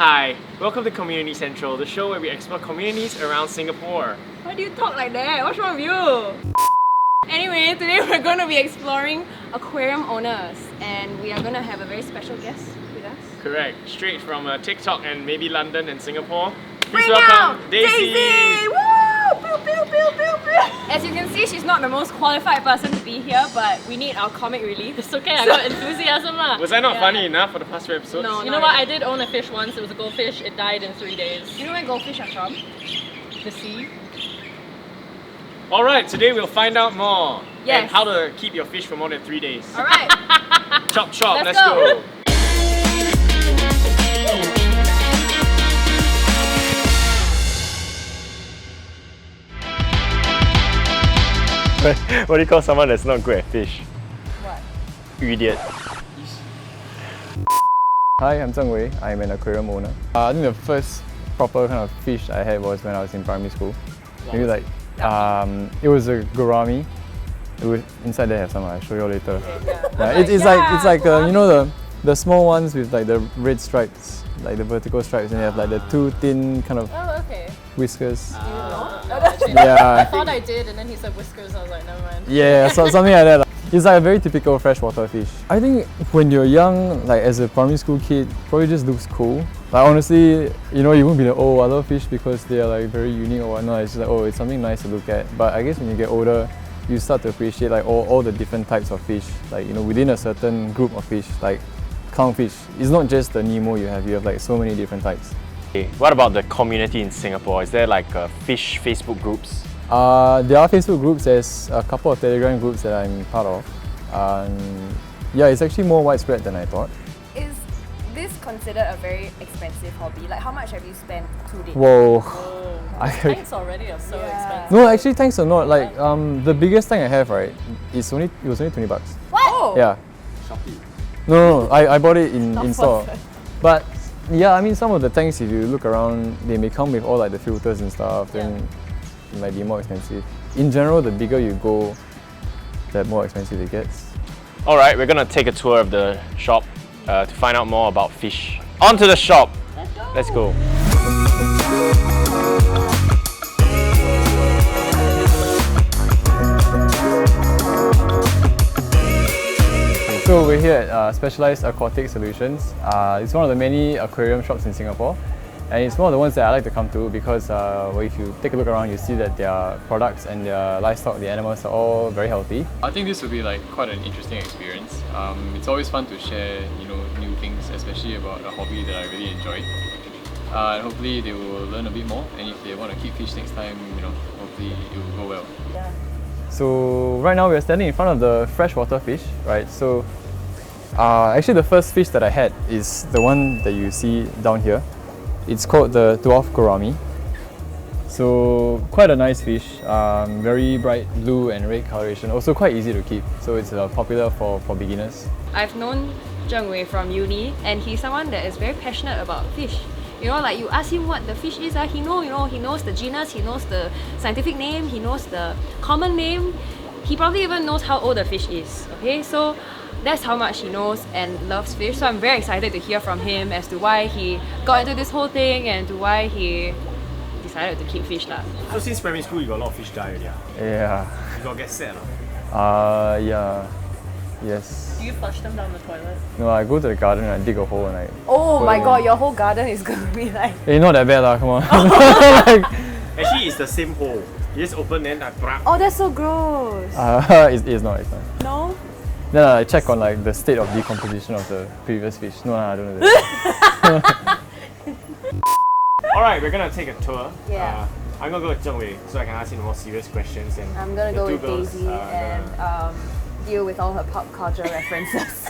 Hi, welcome to Community Central, the show where we explore communities around Singapore. Why do you talk like that? What's wrong with you? Anyway, today we're going to be exploring aquarium owners and we are going to have a very special guest with us. Correct, straight from TikTok and maybe London and Singapore. Please Bring welcome out Daisy! Woo! Pew, pew, pew, pew, pew. As you can see, she's not the most qualified person to be here, but we need our comic relief. It's okay, I got enthusiasm lah. Was I not funny enough for the past few episodes? No. You know what, I did own a fish once, it was a goldfish, it died in 3 days. You know where goldfish are from? The sea. Alright, today we'll find out more. Yes. And how to keep your fish for more than 3 days. Alright. Chop chop, Let's let's go. go. What do you call someone that's not good at fish? What? Idiot. Hi, I'm Zheng Wei. I'm an aquarium owner. I think the first proper kind of fish I had was when I was in primary school. Maybe like, it was a gourami. It was, inside there have some, I'll show you later. Yeah, it's like you know the small ones with like the red stripes, like the vertical stripes, and you have like the two thin kind of whiskers. Do you know? Yeah. I thought I did, and then he said whiskers, I was like, never mind. Yeah, so something like that. It's like a very typical freshwater fish. I think when you're young, like as a primary school kid, probably just looks cool. Like honestly, you know, you won't be like, oh, I love fish because they are like very unique or whatnot. It's just like, oh, it's something nice to look at. But I guess when you get older, you start to appreciate like all the different types of fish. Like, you know, within a certain group of fish, like clownfish. It's not just the Nemo you have like so many different types. What about the community in Singapore? Is there like fish Facebook groups? There are Facebook groups, there's a couple of Telegram groups that I'm part of. Yeah, it's actually more widespread than I thought. Is this considered a very expensive hobby? Like how much have you spent to date? Whoa. Tanks already are so expensive. No, actually tanks are not. Like the biggest tank I have, right, it was only $20. What? Oh. Yeah. Shopee. No, I bought it in store. But yeah, I mean some of the tanks, if you look around, they may come with all like the filters and stuff, then it might be more expensive. In general, the bigger you go, the more expensive it gets. Alright, we're gonna take a tour of the shop to find out more about fish. On to the shop! Let's go. So we're here at Specialised Aquatics Solutions. It's one of the many aquarium shops in Singapore, and it's one of the ones that I like to come to because well, if you take a look around, you see that their products and their livestock, the animals are all very healthy. I think this will be like quite an interesting experience. It's always fun to share, you know, new things, especially about a hobby that I really enjoy. And hopefully they will learn a bit more, and if they want to keep fish next time, you know, hopefully it will go well. Yeah. So right now we're standing in front of the freshwater fish, right? So actually the first fish that I had is the one that you see down here. It's called the dwarf gourami. So quite a nice fish, very bright blue and red coloration, also quite easy to keep. So it's popular for beginners. I've known Zheng Wei from uni and he's someone that is very passionate about fish. You know, like you ask him what the fish is, he knows the genus, he knows the scientific name, he knows the common name. He probably even knows how old the fish is, okay? So that's how much he knows and loves fish. So I'm very excited to hear from him as to why he got into this whole thing and to why he decided to keep fish lah. So since primary school, you got a lot of fish die already? Yeah. You got get sad? Yeah. Yes. Do you flush them down the toilet? No, I go to the garden and I dig a hole and I... Oh my god, your whole garden is gonna be like... Hey, not that bad lah, come on. Actually, it's the same hole. You just open then I... Oh, that's so gross. It's not. No? Then I check on like the state of decomposition of the previous fish. No, I don't know that. Alright, we're gonna take a tour. Yeah. I'm gonna go with Zheng Wei so I can ask him more serious questions. And I'm gonna the go two with girls, Daisy and deal with all her pop culture references.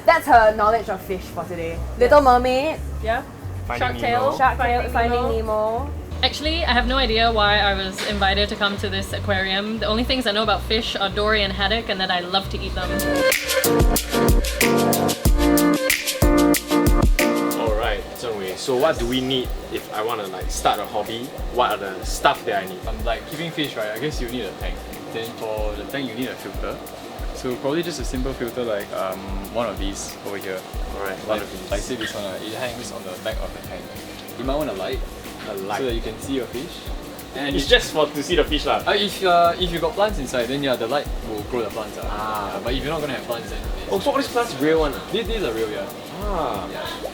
That's her knowledge of fish for today. Little Mermaid, Yeah? Finding Shark Tale. Nemo. Finding Nemo. Actually, I have no idea why I was invited to come to this aquarium. The only things I know about fish are dory and haddock and that I love to eat them. Alright, Zheng Wei, so what do we need if I want to like start a hobby? What are the stuff that I need? Like keeping fish, right? I guess you need a tank. Then for the tank you need a filter. So probably just a simple filter like one of these over here. Alright, Like say this one, it hangs on the back of the tank. You might want a light so that you can see your fish. And It's just to see the fish lah. if you got plants inside, then yeah, the light will grow the plants out. Yeah, but if you're not gonna have plants, then Oh, so all these plants real one? these are real, yeah. Ah,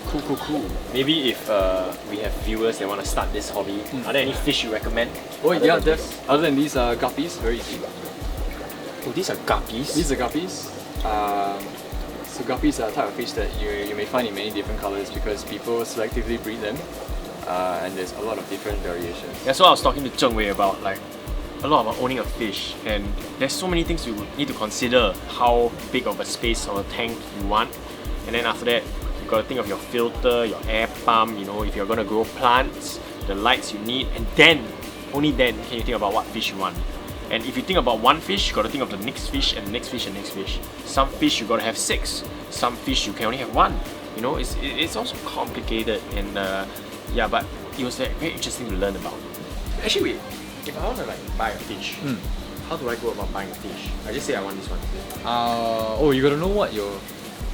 cool. Maybe if we have viewers that want to start this hobby, are there any fish you recommend? Oh yeah, other than these guppies, very easy. Oh, these are guppies. These are guppies. So guppies are a type of fish that you may find in many different colors because people selectively breed them, and there's a lot of different variations. That's what I was talking to Zheng Wei about, like a lot about owning a fish, and there's so many things you need to consider. How big of a space or a tank you want, and then after that you got to think of your filter, your air pump, you know, if you're going to grow plants, the lights you need, and then, only then can you think about what fish you want. And if you think about one fish, you got to think of the next fish and the next fish and next fish. Some fish you got to have 6, some fish you can only have 1. You know, it's also complicated, and yeah, but it was very interesting to learn about. Actually, wait, if I want to like buy a fish, how do I go about buying a fish? I just say I want this one. Oh, you gotta know what you're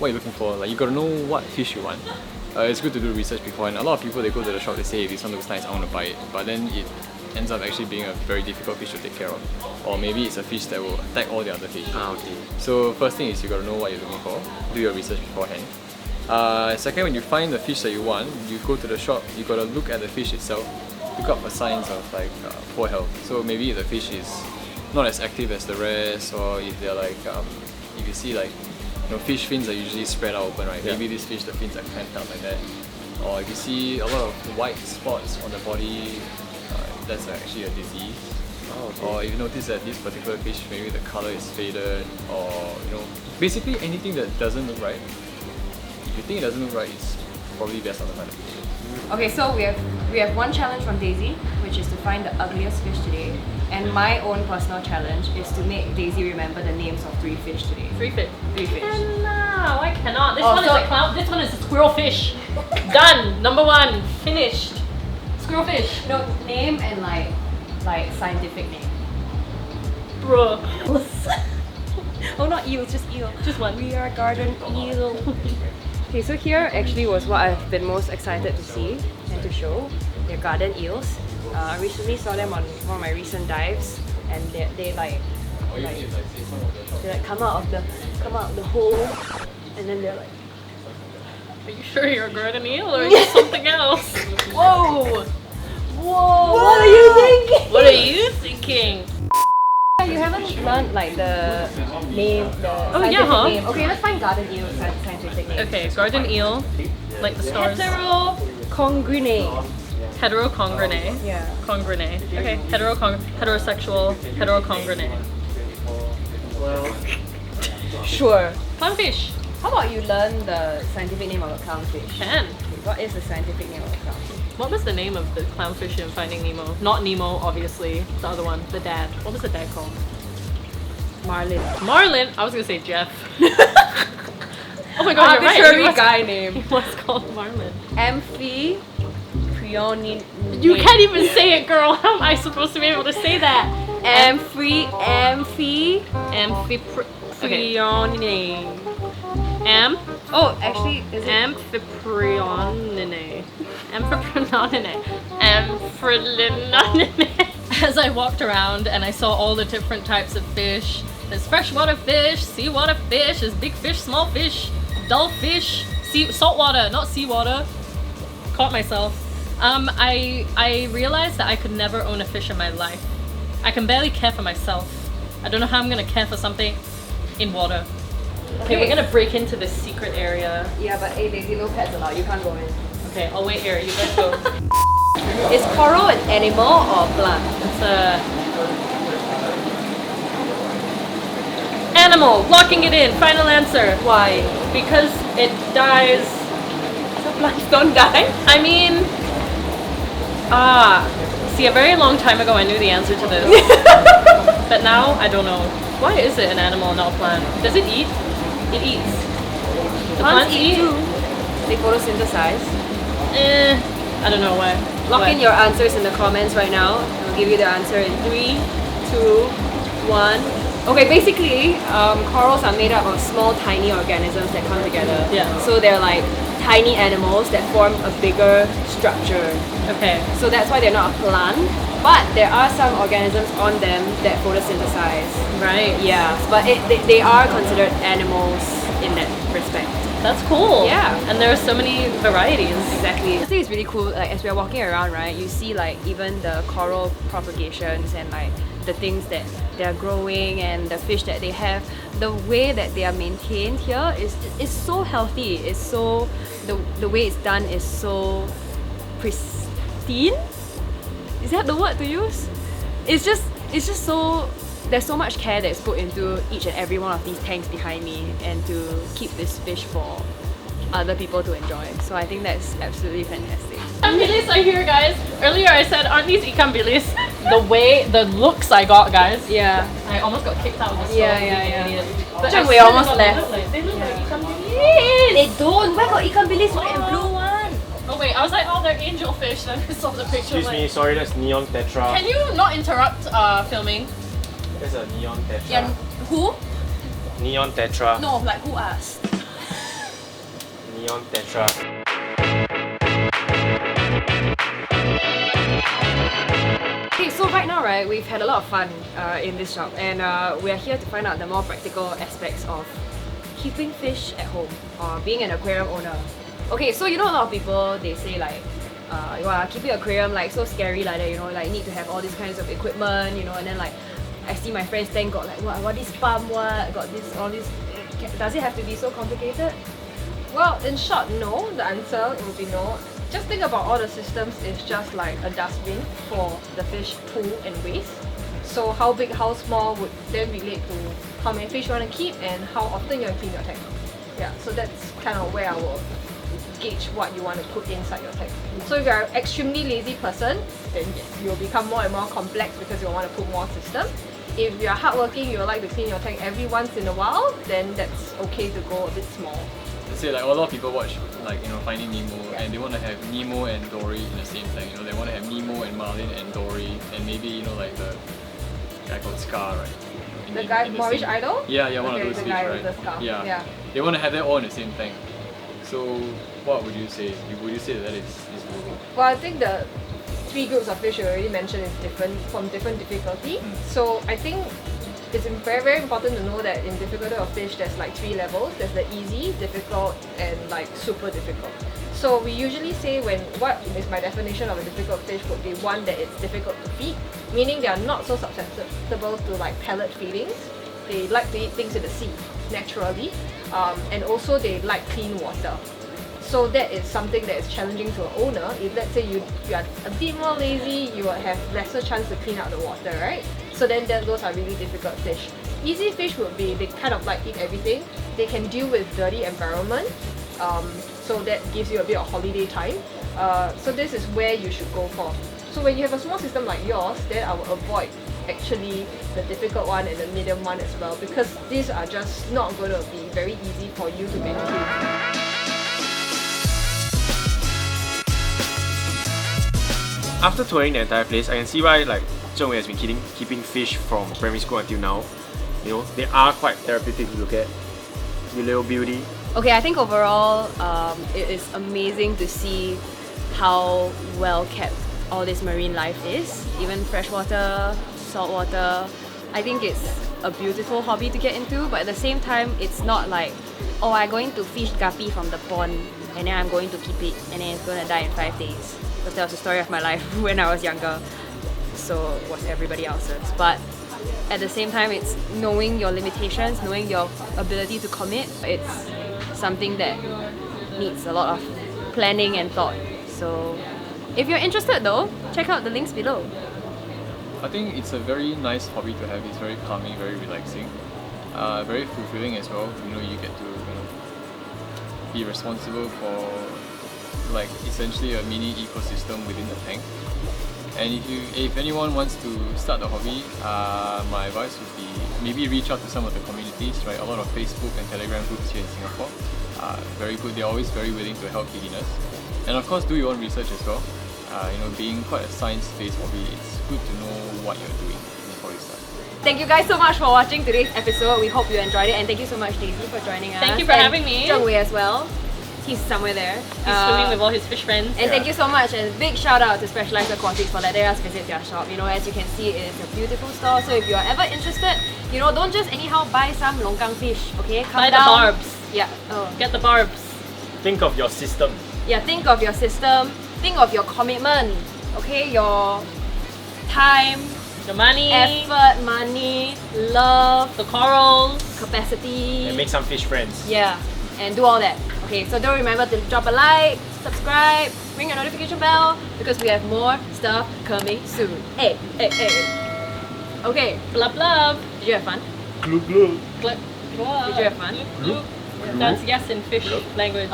looking for. Like you gotta know what fish you want. It's good to do research before, and a lot of people they go to the shop, they say, hey, this one looks nice, I want to buy it. But then it ends up actually being a very difficult fish to take care of. Or maybe it's a fish that will attack all the other fish. Okay. So first thing is you gotta know what you're looking for. Do your research beforehand. Second, when you find the fish that you want, you go to the shop, you gotta look at the fish itself. Look up for signs of like poor health. So maybe the fish is not as active as the rest, or if they're like, if you see like, you know, fish fins are usually spread out open, right? Yeah. Maybe this fish, the fins are clamped out like that. Or if you see a lot of white spots on the body, that's actually a disease. Oh, okay. Or if you notice that this particular fish, maybe the color is faded, or you know, basically anything that doesn't look right. If you think it doesn't look right, it's probably best not to find the fish. Okay, so we have one challenge from Daisy, which is to find the ugliest fish today. And my own personal challenge is to make Daisy remember the names of 3 fish today. 3 fish. 3 fish. No, I cannot. This Oh, one is so- a clown. This one is a squirrel fish. Done. Number 1. Finished. Squirrel fish. No, name and like scientific name. Bruh. Oh, not eel, just eel. Just one. We are garden eel. Okay, so here actually was what I've been most excited to see and to show. They're garden eels. I recently saw them on one of my recent dives, and they come out of the hole, and then they're like, Are you sure you're a garden eel or is it something else? Whoa! whoa, what are you thinking? What are you thinking? You haven't learned like the name, the scientific yeah, huh? name. Okay, let's find garden eel scientific name. Okay, garden eel, like the stars. Heterocongrenae. Heterocongrenae. Yeah. Congrenae. Okay, heterosexual, heterocongrenae. Sure. Clownfish. How about you learn the scientific name of a clownfish? Can. What is the scientific name of a clownfish? What was the name of the clownfish in Finding Nemo? Not Nemo, obviously. The other one, the dad. What was the dad called? Marlin. Marlin. I was gonna say Jeff. Oh my god, you're right. Arbitrary He was- guy name. He was called Marlin. Amphiprionidae. You can't even say it, girl. How am I supposed to be able to say that? Amphiprionidae. Oh, actually, is it? Amphiprionidae. Amphiprionidae. As I walked around and I saw all the different types of fish. There's freshwater fish, seawater fish, there's big fish, small fish, dull fish, saltwater, not seawater. Caught myself. I realized that I could never own a fish in my life. I can barely care for myself. I don't know how I'm gonna care for something in water. Okay, we're gonna break into this secret area. Yeah, but hey, Daisy, no pets allowed. You can't go in. Okay, I'll wait here. You guys go. Is coral an animal or plant? It's a animal. Locking it in. Final answer. Why? Because it dies. So plants don't die? I mean, see, a very long time ago I knew the answer to this, but now I don't know. Why is it an animal and not a plant? Does it eat? It eats. The plants eat. too. They photosynthesize. I don't know why. Lock in your answers in the comments right now. We'll give you the answer in 3, 2, 1. Okay, basically, corals are made up of small, tiny organisms that come together. Yeah. So they're like tiny animals that form a bigger structure. Okay. So that's why they're not a plant. But there are some organisms on them that photosynthesize. Right. Yeah, but they are considered animals in that respect. That's cool. Yeah. And there are so many varieties. Exactly. I think it's really cool. Like as we're walking around, right, you see like even the coral propagations and like the things that they're growing and the fish that they have. The way that they are maintained here is so healthy. It's so the way it's done is so pristine. Is that the word to use? It's just so. There's so much care that's put into each and every one of these tanks behind me, and to keep this fish for other people to enjoy. So I think that's absolutely fantastic. Ikan bilis are here, guys. Earlier I said, aren't these ikan bilis? The looks I got, guys. Yeah. I almost got kicked out of the store. Yeah. But Zheng I Wei swear almost they left. They look like ikan bilis. They don't. Where got ikan bilis white and blue one? Oh wait, I was like, oh, they're angelfish. Then I saw the picture. Excuse me, sorry, that's neon tetra. Can you not interrupt filming? That's a neon tetra. Yeah. Who? Neon tetra. No, like who asked? Neon tetra. Okay, so right now, right, we've had a lot of fun in this shop, and we're here to find out the more practical aspects of keeping fish at home or being an aquarium owner. Okay, so you know a lot of people, they say like, keeping an aquarium like so scary like that, you know, like need to have all these kinds of equipment, you know, and then like I see my friends thank God like what this pump, got this, all this. Does it have to be so complicated? Well, in short, no. The answer will be no. Just think about all the systems is just like a dustbin for the fish poo and waste. So how big, how small would then relate to how many fish you want to keep and how often you want to clean your tank. Yeah, so that's kind of where I will gauge what you want to put inside your tank. So if you're an extremely lazy person, then yes, you'll become more and more complex because you'll want to put more system. If you're hardworking, you would like to clean your tank every once in a while, then that's okay to go a bit small. Let's say like a lot of people watch like Finding Nemo, and they want to have Nemo and Dory in the same tank. You know, they want to have Nemo and Marlin and Dory, and maybe like the guy called Scar, right? The guy, Maurice Idol? Yeah, one Okay, of those the fish, guy right? with the scarf. Yeah. They want to have that all in the same tank. So what would you say? Would you say that is doable? Well, I think the three groups of fish you already mentioned is different from different difficulty. So I think it's very, very important to know that in difficulty of fish, there's like three levels. There's the easy, difficult, and like super difficult. So we usually say what is my definition of a difficult fish would be one that it's difficult to feed, meaning they are not so susceptible to like pellet feedings. They like to eat things in the sea naturally, and also they like clean water. So that is something that is challenging to an owner. If let's say you are a bit more lazy, you will have lesser chance to clean out the water, right? So then those are really difficult fish. Easy fish would be, they kind of like eat everything. They can deal with dirty environment. So that gives you a bit of holiday time. So this is where you should go for. So when you have a small system like yours, then I will avoid actually the difficult one and the medium one as well, because these are just not going to be very easy for you to maintain. After touring the entire place, I can see why like Zheng Wei has been keeping fish from primary school until now. You know, they are quite therapeutic to look at. You little beauty. Okay, I think overall, it is amazing to see how well kept all this marine life is. Even freshwater, saltwater. I think it's a beautiful hobby to get into, but at the same time, it's not like, oh, I'm going to fish guppy from the pond and then I'm going to keep it and then it's going to die in 5 days. Because that was the story of my life when I was younger. So was everybody else's. But at the same time, it's knowing your limitations, knowing your ability to commit. It's something that needs a lot of planning and thought. So if you're interested though, check out the links below. I think it's a very nice hobby to have. It's very calming, very relaxing, very fulfilling as well. You know, you get to be responsible for like essentially a mini ecosystem within the tank. And if anyone wants to start the hobby, my advice would be maybe reach out to some of the communities, right? A lot of Facebook and Telegram groups here in Singapore. Very good. They're always very willing to help beginners. And of course, do your own research as well. You know, being quite a science-based hobby, it's good to know what you're doing before we start. Thank you guys so much for watching today's episode. We hope you enjoyed it, and thank you so much, Daisy, for joining us. Thank you for and having me. Zheng Wei as well. He's somewhere there. He's swimming with all his fish friends. And thank you so much, and big shout out to Specialized Aquatics for letting us visit their shop. You know, as you can see, it is a beautiful store. So if you are ever interested, you know, don't just anyhow buy some longkang fish. Okay, come Buy the down. barbs. Yeah. Oh. Get the barbs. Think of your system. Yeah. Think of your system. Think of your commitment. Okay, your time, The money. effort, money, love, The corals. capacity. And make some fish friends. Yeah, and do all that. Okay, so don't remember to drop a like, subscribe, ring your notification bell because we have more stuff coming soon. Hey. Okay, Blub blub. did you have fun? Glue glue. Glub. Did you have fun? Glub. That's yes in fish language.